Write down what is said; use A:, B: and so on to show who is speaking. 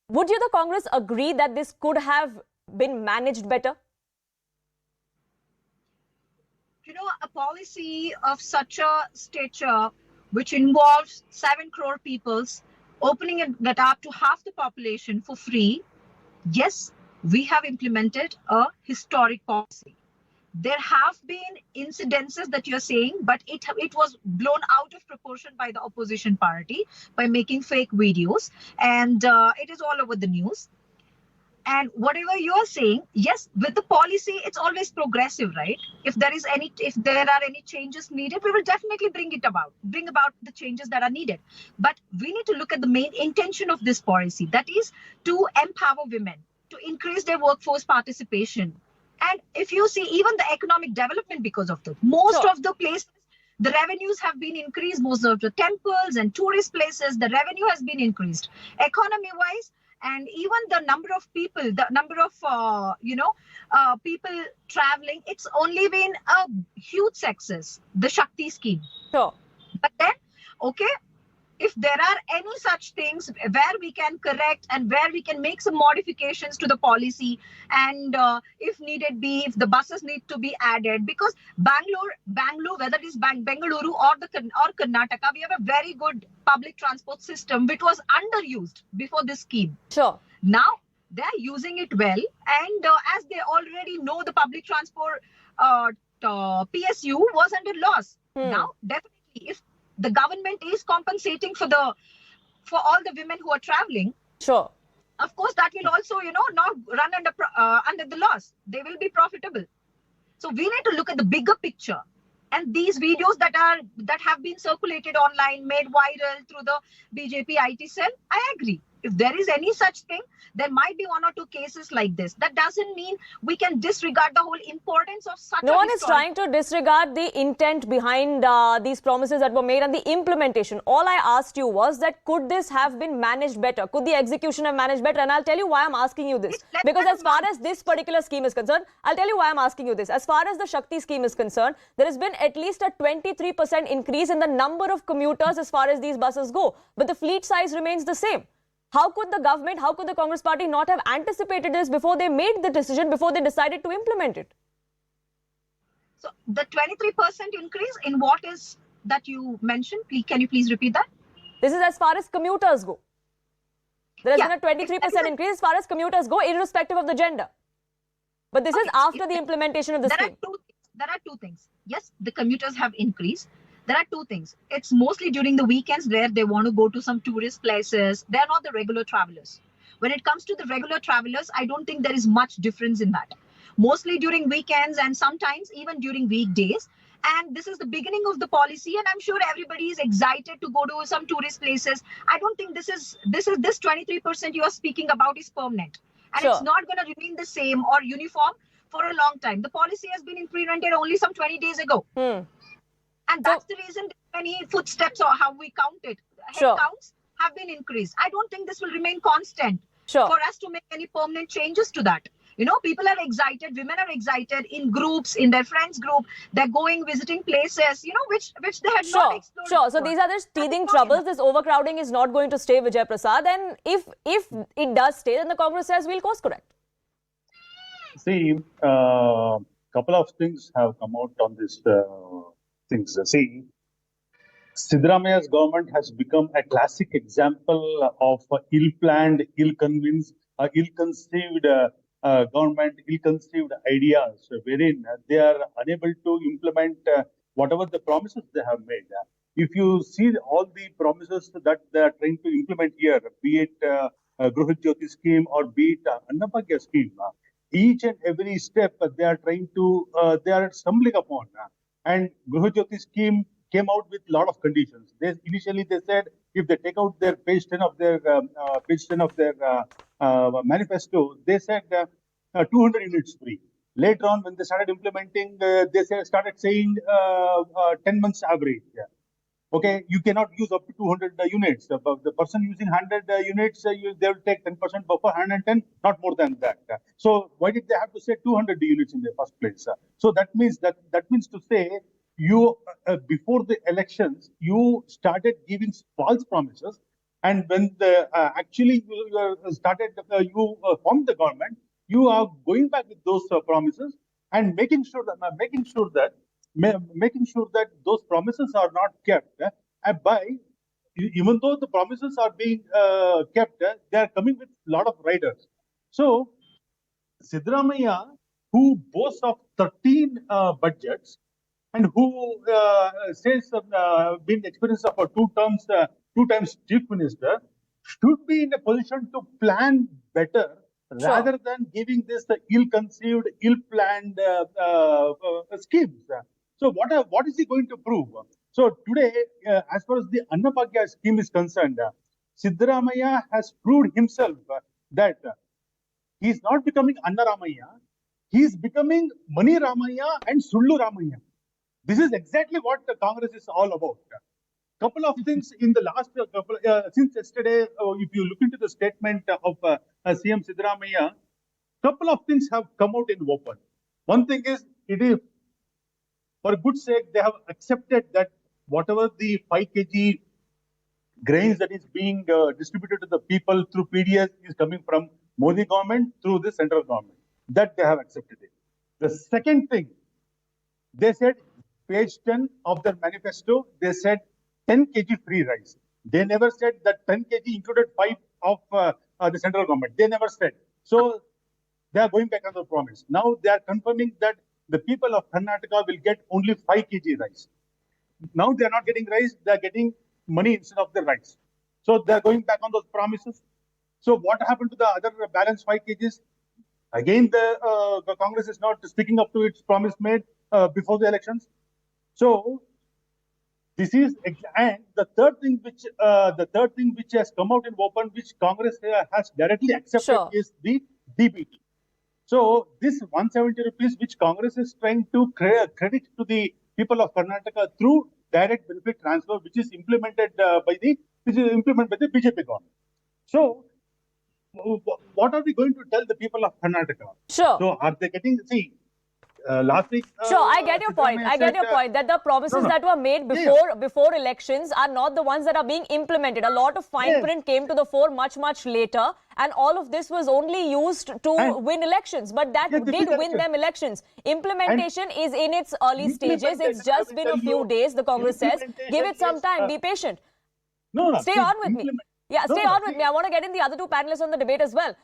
A: Would you, the Congress, agree that this could have been managed better?
B: A policy of such a stature, which involves 7 crore peoples, opening it up to half the population for free, yes, we have implemented a historic policy. There have been incidences that you're saying, but it was blown out of proportion by the opposition party by making fake videos, and it is all over the news. And whatever you are saying, yes, with the policy, it's always progressive, right? If there are any changes needed, we will definitely bring about the changes that are needed. But we need to look at the main intention of this policy, that is to empower women, to increase their workforce participation. And if you see even the economic development, because of that, most of the places, the revenues have been increased. Most of the temples and tourist places, the revenue has been increased economy wise. And even the number of people, the number of people traveling, it's only been a huge success, the Shakti scheme.
A: Sure.
B: But then, okay, if there are any such things where we can correct and where we can make some modifications to the policy, and if needed be, if the buses need to be added, because Bangalore, whether it is Bengaluru or Karnataka, we have a very good public transport system which was underused before this scheme.
A: Sure.
B: Now they are using it well, and as they already know, the public transport PSU was under loss. Now, definitely, if the government is compensating for all the women who are traveling,
A: sure,
B: of course that will also not run under the loss. They will be profitable. So we need to look at the bigger picture. And these videos that have been circulated online, made viral through the BJP IT cell, I agree. If there is any such thing, there might be 1 or 2 cases like this. That doesn't mean we can disregard the whole importance of such.
A: No one is trying to disregard the intent behind these promises that were made and the implementation. All I asked you was that could this have been managed better? Could the execution have managed better? And I'll tell you why I'm asking you this. Because as far as this particular scheme is concerned, I'll tell you why I'm asking you this. As far as the Shakti scheme is concerned, there has been at least a 23% increase in the number of commuters as far as these buses go. But the fleet size remains the same. How could the government, how could the Congress party not have anticipated this before they made the decision, before they decided to implement it?
B: So the 23% increase in what is that you mentioned? Can you please repeat that?
A: This is as far as commuters go. There has been a 23% increase as far as commuters go, irrespective of the gender. But this is after the implementation of the scheme.
B: There are two things. Yes, the commuters have increased. There are 2 things. It's mostly during the weekends where they want to go to some tourist places. They're not the regular travelers. When it comes to the regular travelers, I don't think there is much difference in that. Mostly during weekends and sometimes even during weekdays. And this is the beginning of the policy, and I'm sure everybody is excited to go to some tourist places. I don't think this 23% you are speaking about is permanent. And It's not going to remain the same or uniform for a long time. The policy has been implemented only some 20 days ago. And that's the reason many footsteps, or how we count it, head counts have been increased. I don't think this will remain constant for us to make any permanent changes to that. People are excited, women are excited in groups, in their friends group. They're going, visiting places, which they had not explored.
A: Sure. So these are the teething troubles. This overcrowding is not going to stay, Vijay Prasad. And if it does stay, then the Congress says we'll course correct.
C: See, couple of things have come out on this things. See, Siddaramaya's government has become a classic example of ill-planned, ill-conceived government, ill-conceived ideas, wherein they are unable to implement whatever the promises they have made. If you see all the promises that they are trying to implement here, be it Gruh Jyoti scheme or be it Annabhagya scheme, each and every step they are trying to, they are stumbling upon. And Gruh Jyoti scheme came out with a lot of conditions. Initially they said if they take out their page 10 of their manifesto, they said 200 units free. Later on, when they started implementing, they started saying 10 months average. Okay, you cannot use up to 200 units. The person using 100 units, they will take 10% buffer, 110, not more than that. So why did they have to say 200 units in the first place? So that means to say you before the elections, you started giving false promises, And when the actually you started, you formed the government, you are going back with those promises and making sure that those promises are not kept. And even though the promises are being kept, they are coming with a lot of riders. So Siddaramaiah, who boasts of 13 budgets and who says been experienced for two times chief minister, should be in a position to plan better rather than giving this ill-conceived, ill-planned schemes. So what is he going to prove? So today, as far as the Annabhagya scheme is concerned, Siddaramaiah has proved himself that he is not becoming Anna Ramaya, he is becoming Mani Ramaya and Sullu Ramaya. This is exactly what the Congress is all about. Couple of things in the last since yesterday, if you look into the statement of CM Siddaramaiah, couple of things have come out in open. One thing is, it is for good sake, they have accepted that whatever the 5 kg grains that is being distributed to the people through PDS is coming from Modi government through the central government. That they have accepted it. The second thing, they said, page 10 of their manifesto, they said 10 kg free rice. They never said that 10 kg included 5 of the central government. They never said. So they are going back on the promise. Now they are confirming that the people of Karnataka will get only 5 kg rice. Now they are not getting rice, they are getting money instead of the rice. So they are going back on those promises. So what happened to the other balance 5 kgs? Again, the Congress is not sticking up to its promise made before the elections. So this is, and the third thing which has come out in open, which Congress has directly accepted, is the DBT. So this 170 rupees, which Congress is trying to credit to the people of Karnataka through direct benefit transfer, which is implemented by the BJP government. So what are we going to tell the people of Karnataka?
A: Sure.
C: So are they getting, last week...
A: Sure, I get your point. I get your point that the promises that were made before elections are not the ones that are being implemented. A lot of fine print came to the fore much later, and all of this was only used to win elections. But that did win them elections. Implementation is in its early stages. It's just been a few days, the Congress says. Give it some time. Be patient. Stay on with me. Yeah, stay on with me. I want to get in the other two panelists on the debate as well.